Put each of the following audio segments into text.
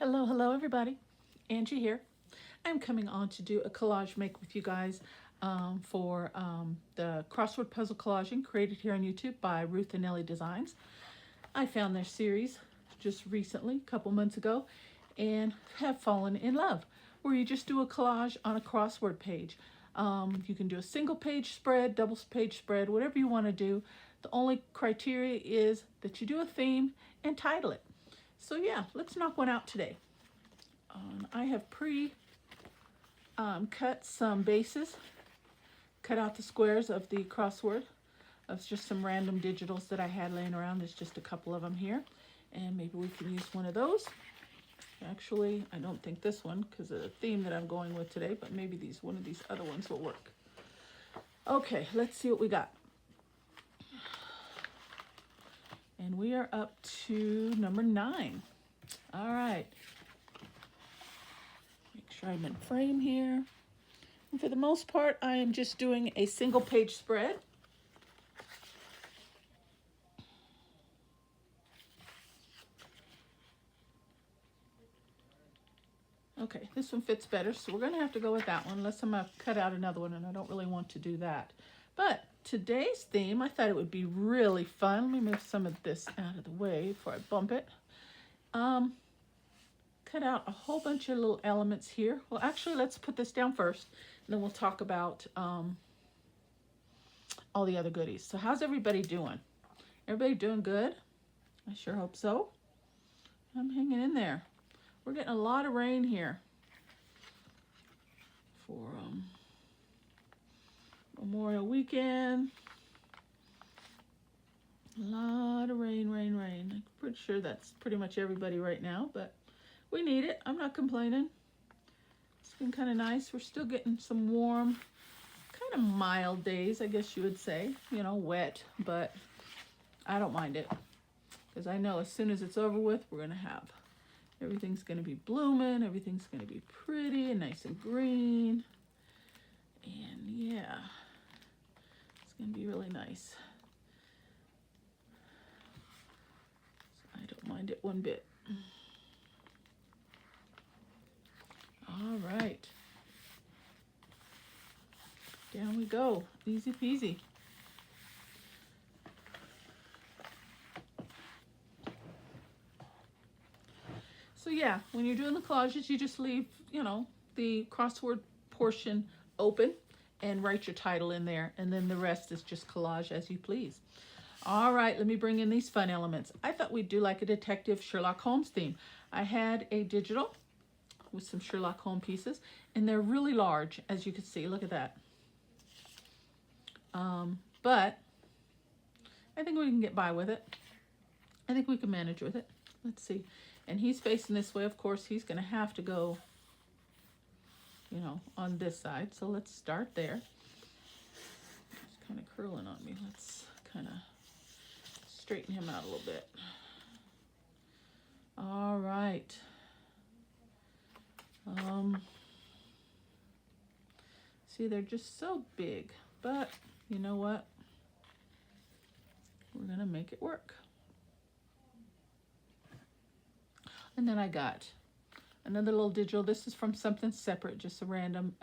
Hello, hello everybody. Angie here. I'm coming on to do a collage make with you guys for the crossword puzzle collaging created here on YouTube by Ruth and Nellie Designs. I found their series just recently, a couple months ago, and have fallen in love, where you just do a collage on a crossword page. You can do a single page spread, double page spread, whatever you want to do. The only criteria is that you do a theme and title it. So yeah, let's knock one out today. I have cut some bases, cut out the squares of the crossword of just some random digitals that I had laying around. There's just a couple of them here, and maybe we can use one of those. Actually, I don't think this one because of the theme that I'm going with today, but maybe one of these other ones will work. Okay, let's see what we got. And we are up to number 9. All right. Make sure I'm in frame here. And for the most part, I am just doing a single page spread. Okay, this one fits better, so we're going to have to go with that one, unless I'm going to cut out another one, and I don't really want to do that. But today's theme, I thought it would be really fun. Let me move some of this out of the way before I bump it. Cut out a whole bunch of little elements here. Well, actually, let's put this down first, and then we'll talk about all the other goodies. So how's everybody doing? Everybody doing good? I sure hope so. I'm hanging in there. We're getting a lot of rain here for Memorial Weekend. A lot of rain, rain, rain. I'm pretty sure that's pretty much everybody right now, but we need it. I'm not complaining. It's been kind of nice. We're still getting some warm, kind of mild days, I guess you would say. You know, wet, but I don't mind it because I know as soon as it's over with, we're going to have everything's going to be blooming. Everything's going to be pretty and nice and green. And yeah, it's going to be really nice. So I don't mind it one bit. All right. Down we go. Easy peasy. So yeah, when you're doing the collages, you just leave, you know, the crossword portion open and write your title in there. And then the rest is just collage as you please. All right, let me bring in these fun elements. I thought we'd do like a detective Sherlock Holmes theme. I had a digital with some Sherlock Holmes pieces, and they're really large, as you can see. Look at that. But I think we can get by with it. I think we can manage with it. Let's see. And he's facing this way. Of course, he's going to have to go, you know, on this side. So let's start there. It's kind of curling on me. Let's kind of straighten him out a little bit. All right. See, they're just so big, but you know what? We're going to make it work. And then I got another little digital. This is from something separate, just a random.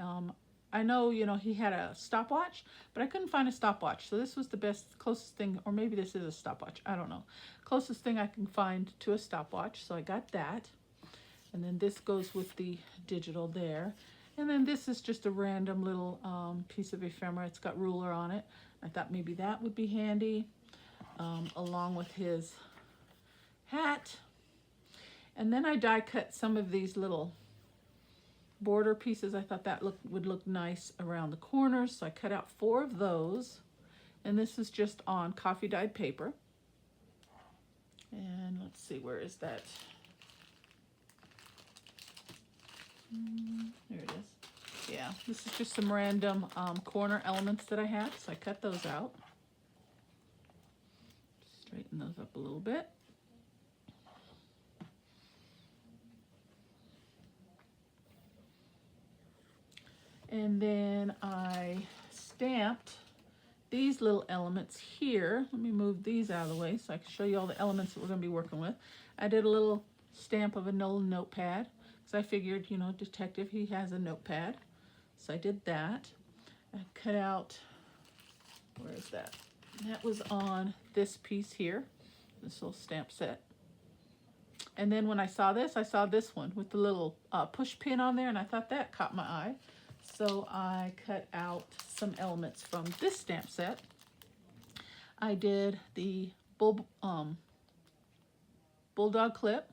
I know, you know, he had a stopwatch, but I couldn't find a stopwatch. So this was the closest thing, or maybe this is a stopwatch. I don't know. Closest thing I can find to a stopwatch. So I got that. And then this goes with the digital there. And then this is just a random little piece of ephemera. It's got ruler on it. I thought maybe that would be handy, along with his hat. And then I die cut some of these little border pieces. I thought that would look nice around the corners. So I cut out 4 of those. And this is just on coffee dyed paper. And let's see, where is that? There it is. Yeah, this is just some random corner elements that I had. So I cut those out. Straighten those up a little bit. And then I stamped these little elements here. Let me move these out of the way so I can show you all the elements that we're going to be working with. I did a little stamp of a little notepad, because I figured, you know, detective, he has a notepad. So I did that. I cut out, where is that? That was on this piece here, this little stamp set. And then when I saw this one with the little push pin on there, and I thought that caught my eye. So I cut out some elements from this stamp set. I did the bulldog clip,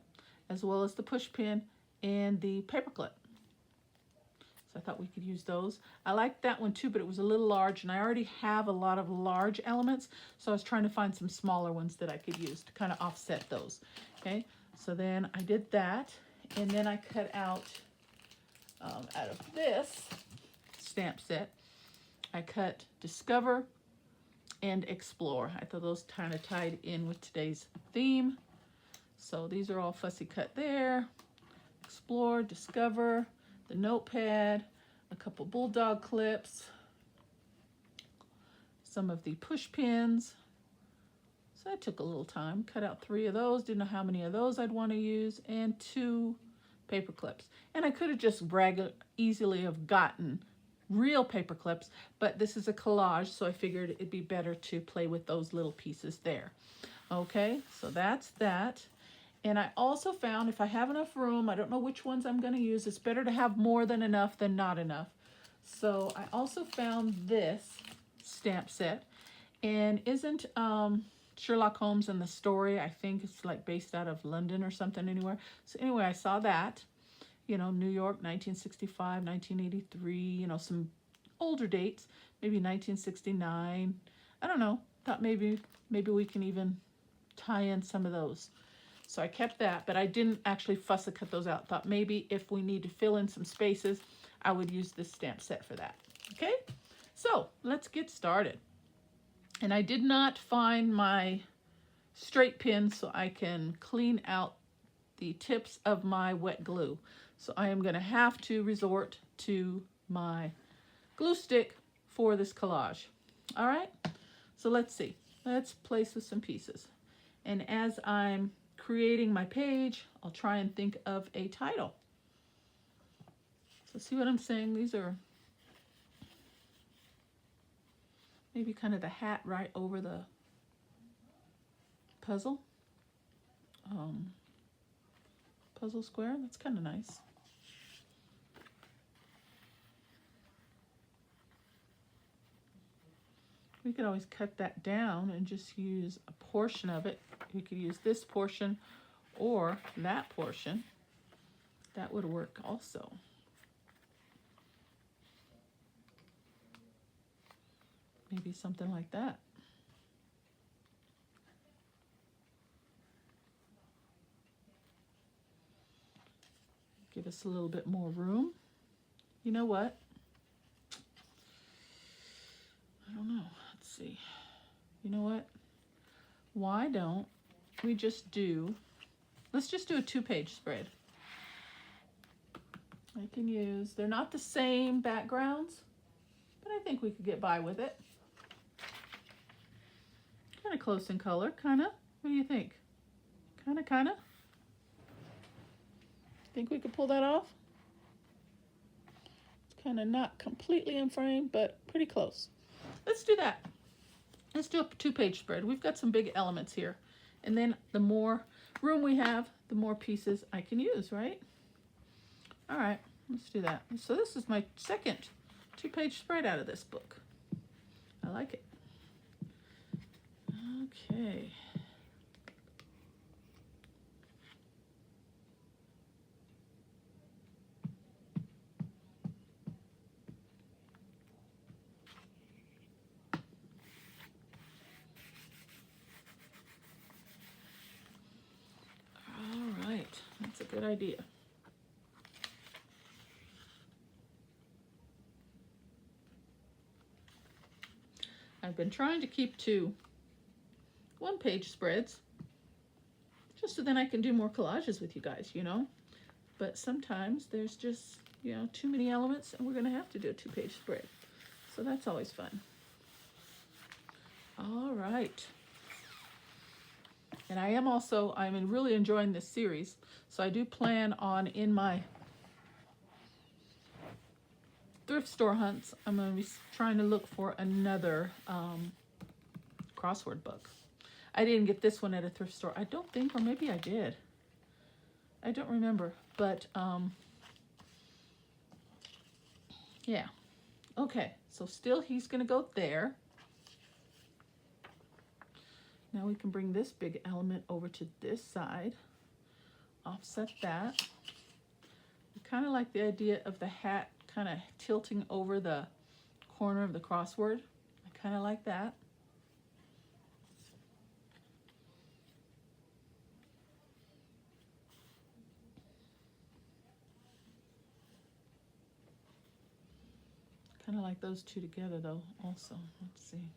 as well as the push pin and the paper clip. So I thought we could use those. I liked that one too, but it was a little large, and I already have a lot of large elements, so I was trying to find some smaller ones that I could use to kind of offset those. Okay, so then I did that, and then I cut out of this stamp set, I cut Discover and Explore. I thought those kind of tied in with today's theme. So these are all fussy cut there. Explore, Discover, the notepad, a couple bulldog clips, some of the push pins. So that took a little time. Cut out 3 of those. Didn't know how many of those I'd want to use, and 2 paper clips. And I could have just easily have gotten real paper clips, but this is a collage, so I figured it'd be better to play with those little pieces there. Okay, so that's that. And I also found, if I have enough room, I don't know which ones I'm going to use. It's better to have more than enough than not enough. So I also found this stamp set, and isn't Sherlock Holmes and the story, I think it's like based out of London or something anywhere. So anyway, I saw that, you know, New York, 1965, 1983, you know, some older dates, maybe 1969. I don't know. Thought maybe we can even tie in some of those. So I kept that, but I didn't actually fuss to cut those out. Thought maybe if we need to fill in some spaces, I would use this stamp set for that. Okay, so let's get started. And I did not find my straight pin, so I can clean out the tips of my wet glue. So I am going to have to resort to my glue stick for this collage. All right, so let's see. Let's place with some pieces. And as I'm creating my page, I'll try and think of a title. So see what I'm saying? These are maybe kind of the hat right over the puzzle. Puzzle square, that's kind of nice. We could always cut that down and just use a portion of it. We could use this portion or that portion. That would work also. Maybe something like that. Give us a little bit more room. You know what? I don't know. Let's see. You know what? Why don't we just do, let's just do a 2-page spread. I can use, they're not the same backgrounds, but I think we could get by with it. Kind of close in color, kind of. What do you think? Kind of? Think we could pull that off? It's kind of not completely in frame, but pretty close. Let's do that. Let's do a 2-page spread. We've got some big elements here. And then the more room we have, the more pieces I can use, right? All right, let's do that. So this is my second 2-page spread out of this book. I like it. Okay. All right, that's a good idea. I've been trying to keep to 1-page spreads, just so then I can do more collages with you guys, you know. But sometimes there's just, you know, too many elements, and we're going to have to do a 2-page spread. So that's always fun. All right. And I'm really enjoying this series. So I do plan on, in my thrift store hunts, I'm going to be trying to look for another crossword book. I didn't get this one at a thrift store, I don't think, or maybe I did. I don't remember, but yeah. Okay, so still he's going to go there. Now we can bring this big element over to this side, offset that. I kind of like the idea of the hat kind of tilting over the corner of the crossword. I kind of like that. Kind of like those two together though also. Let's see.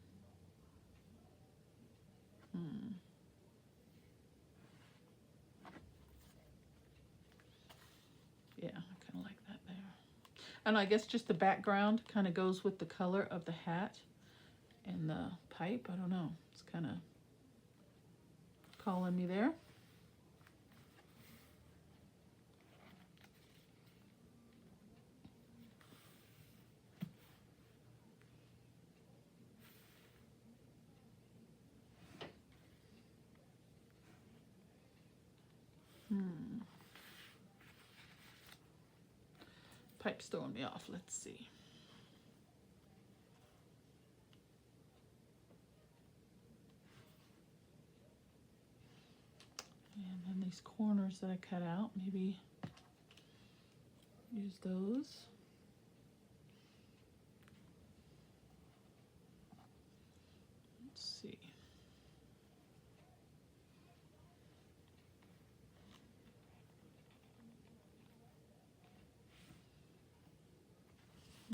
Yeah, I kind of like that there. And I guess just the background kind of goes with the color of the hat and the pipe. I don't know. It's kind of calling me there. Pipe's throwing me off. Let's see. And then these corners that I cut out, maybe use those. Let's see.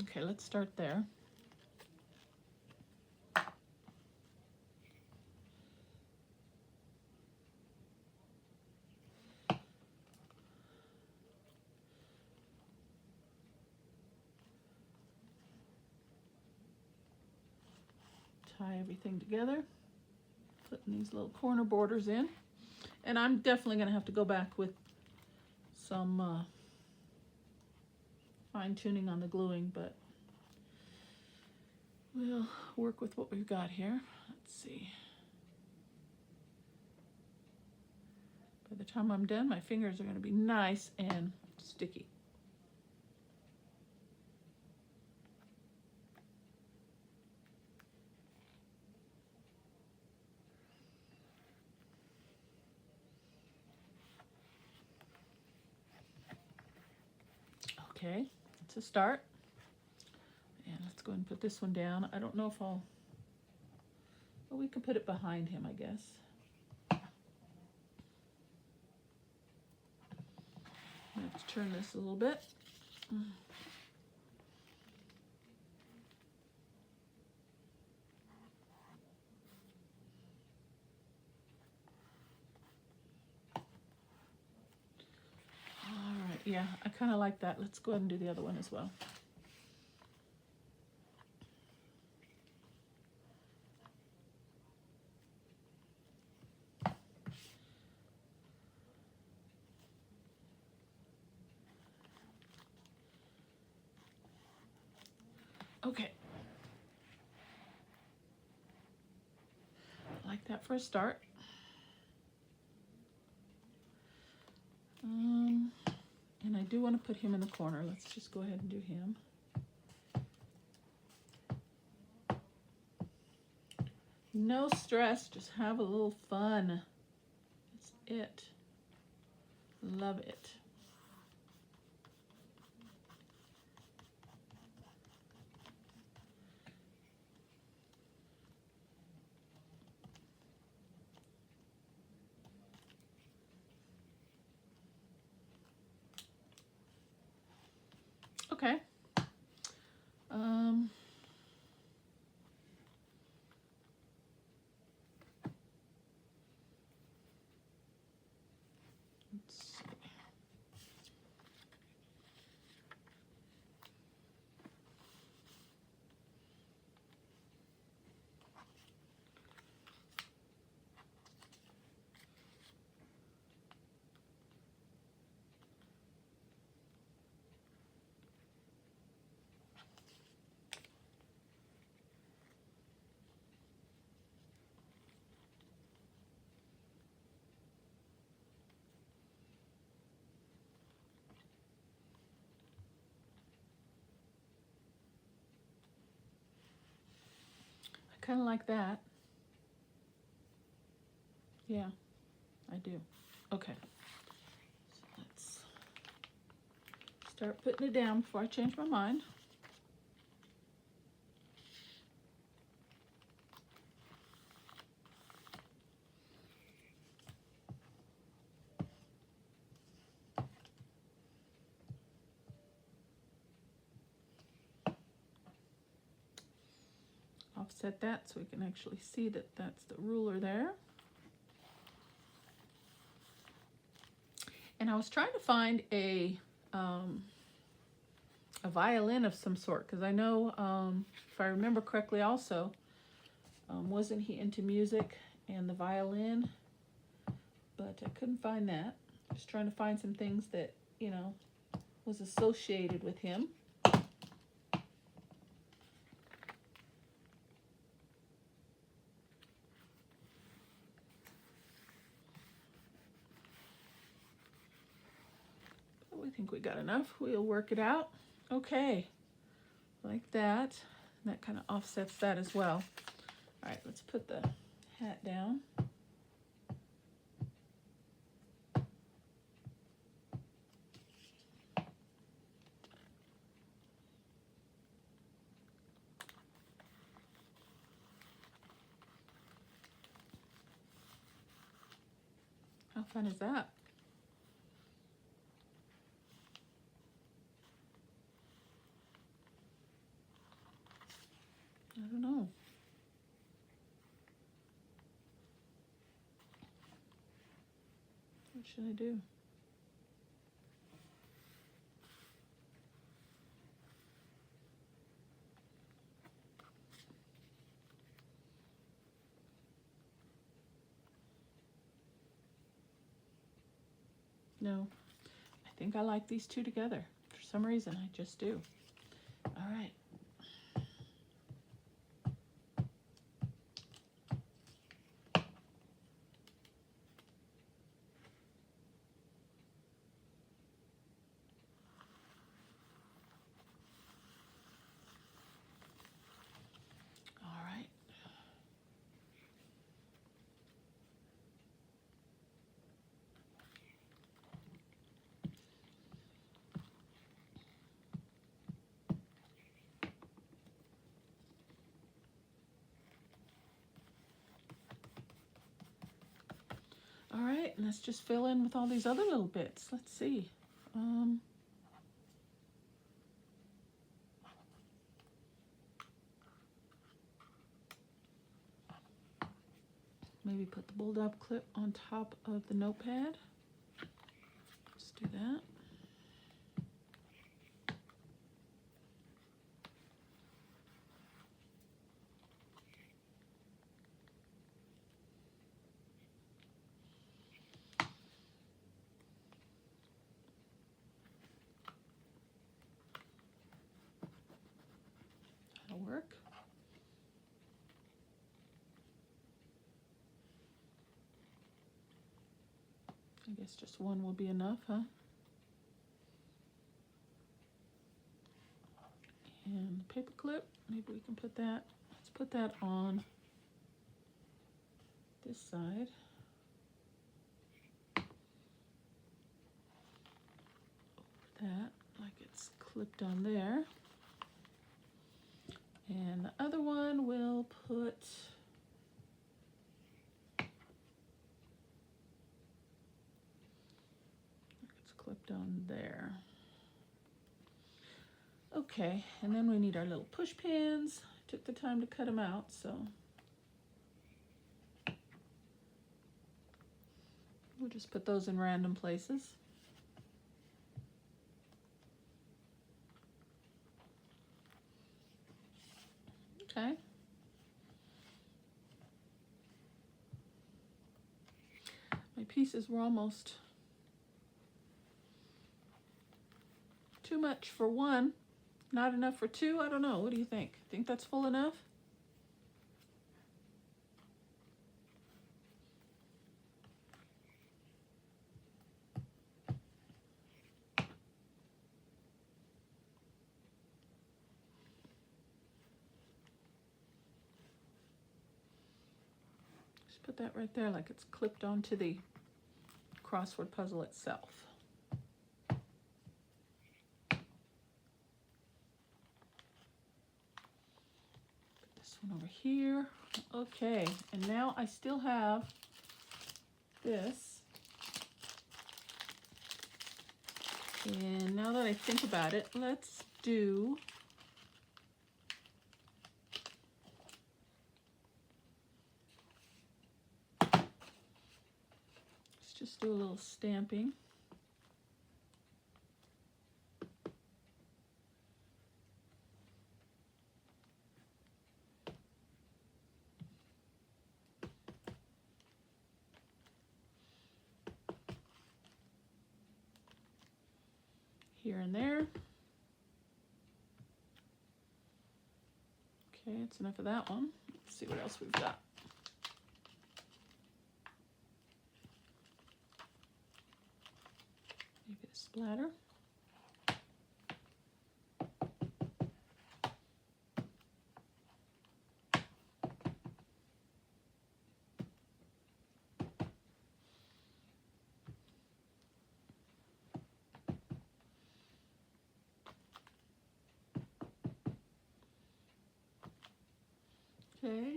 Okay, let's start there. Tie everything together, putting these little corner borders in. And I'm definitely going to have to go back with some fine tuning on the gluing, but we'll work with what we've got here. Let's see. By the time I'm done, my fingers are going to be nice and sticky. Okay, that's a start. And let's go ahead and put this one down. I don't know if well, we can put it behind him, I guess. I have to turn this a little bit. Yeah, I kind of like that. Let's go ahead and do the other one as well. Okay. I like that for a start. And I do want to put him in the corner. Let's just go ahead and do him. No stress, just have a little fun. That's it. Love it. Okay. Let's see. kind of like that. Yeah, I do. Okay. So let's start putting it down before I change my mind. Offset that so we can actually see that that's the ruler there. And I was trying to find a violin of some sort, because I know, if I remember correctly also, wasn't he into music and the violin? But I couldn't find that. Just trying to find some things that, you know, was associated with him. But we think we got enough. We'll work it out. Okay, like that. And that kind of offsets that as well. All right, let's put the hat down. How fun is that? I don't know. What should I do? No, I think I like these two together. For some reason, I just do. All right. All right. All right, and let's just fill in with all these other little bits. Let's see. Maybe put the bulldog clip on top of the notepad. Let's do that. That'll work. I guess just one will be enough, huh? And the paper clip, maybe we can put that, let's put that on this side. Over that, like it's clipped on there. And the other one we'll put clipped on there. Okay, and then we need our little push pins. I took the time to cut them out, so we'll just put those in random places. Okay. My pieces were almost too much for one, not enough for two. I don't know. What do you think? Think that's full enough? Put that right there like it's clipped onto the crossword puzzle itself. Put this one over here. Okay, and now I still have this. And now that I think about it, let's just do a little stamping. Here and there. Okay, that's enough of that one. Let's see what else we've got. Maybe a splatter. Okay.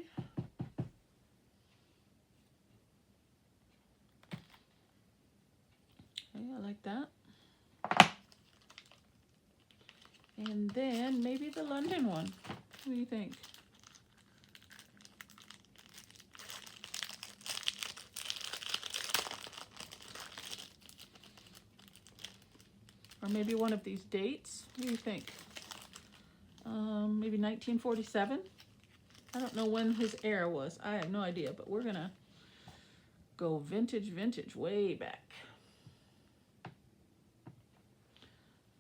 Okay, I like that. And then maybe the London one. What do you think? Or maybe one of these dates. What do you think? Maybe 1947? I don't know when his era was. I have no idea, but we're gonna go vintage, way back.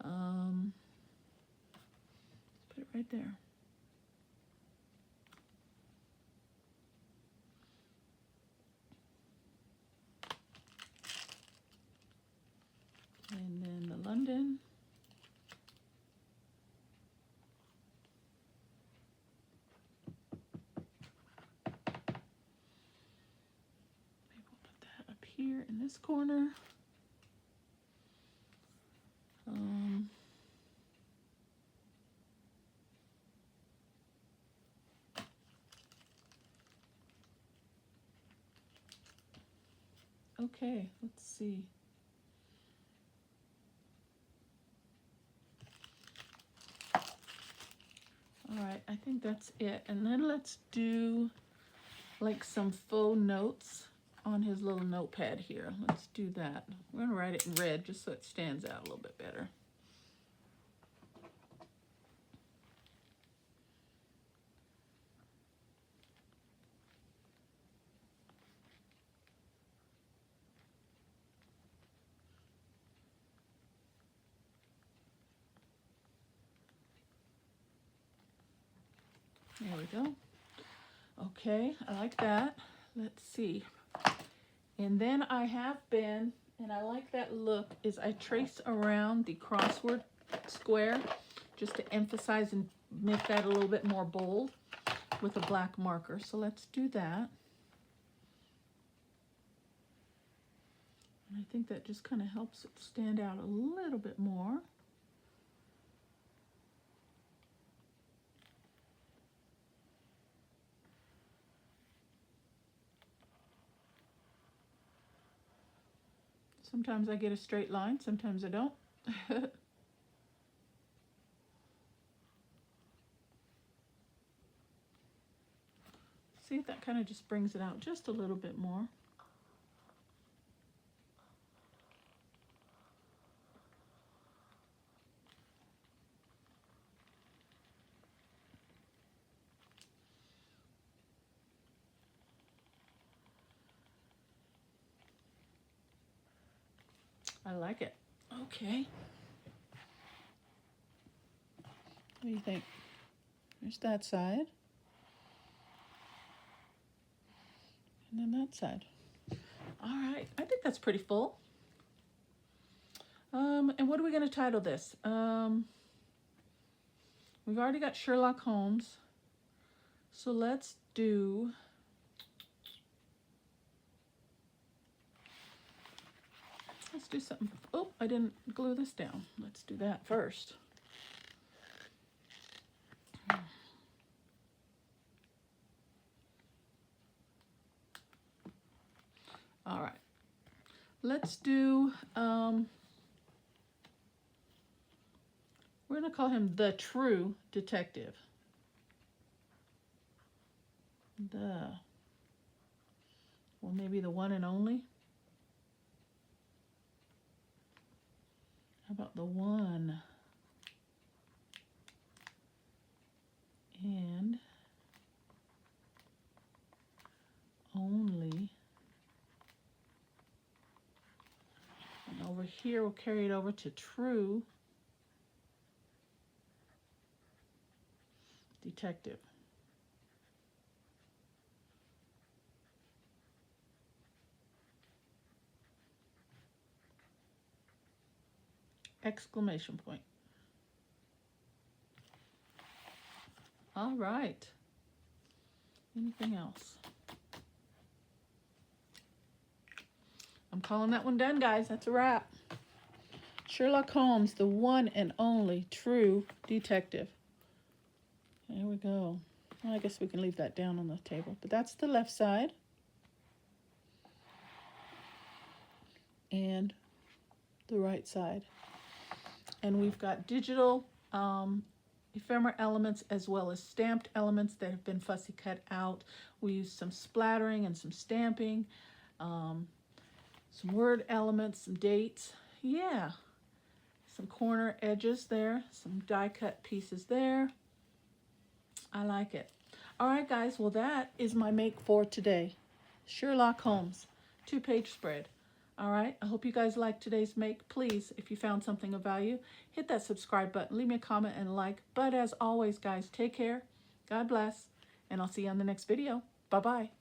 Let's put it right there. And then the London. Maybe we'll put that up here in this corner. Okay, let's see. All right, I think that's it. And then let's do like some faux notes on his little notepad here. Let's do that. We're gonna write it in red just so it stands out a little bit better. There we go. Okay, I like that. Let's see. And then I have been, and I like that look, is I trace around the crossword square just to emphasize and make that a little bit more bold with a black marker. So let's do that. And I think that just kind of helps it stand out a little bit more. Sometimes I get a straight line, sometimes I don't. See if that kind of just brings it out just a little bit more. I like it. Okay. What do you think? There's that side. And then that side. All right, I think that's pretty full. And what are we going to title this? We've already got Sherlock Holmes. So let's do do something. Oh, I didn't glue this down. Let's do that first. All right. Let's do, we're going to call him the True Detective. Well, maybe the one and only. How about the one and only? And over here, we'll carry it over to True Detective. Exclamation point. All right. Anything else? I'm calling that one done, guys. That's a wrap. Sherlock Holmes, the one and only true detective. There we go. Well, I guess we can leave that down on the table. But that's the left side. And the right side. And we've got digital ephemera elements as well as stamped elements that have been fussy cut out. We used some splattering and some stamping, some word elements, some dates. Yeah, some corner edges there, some die cut pieces there. I like it. All right, guys, well, that is my make for today. Sherlock Holmes, 2-page spread. All right, I hope you guys liked today's make. Please, if you found something of value, hit that subscribe button, leave me a comment and a like. But as always, guys, take care, God bless, and I'll see you on the next video. Bye-bye.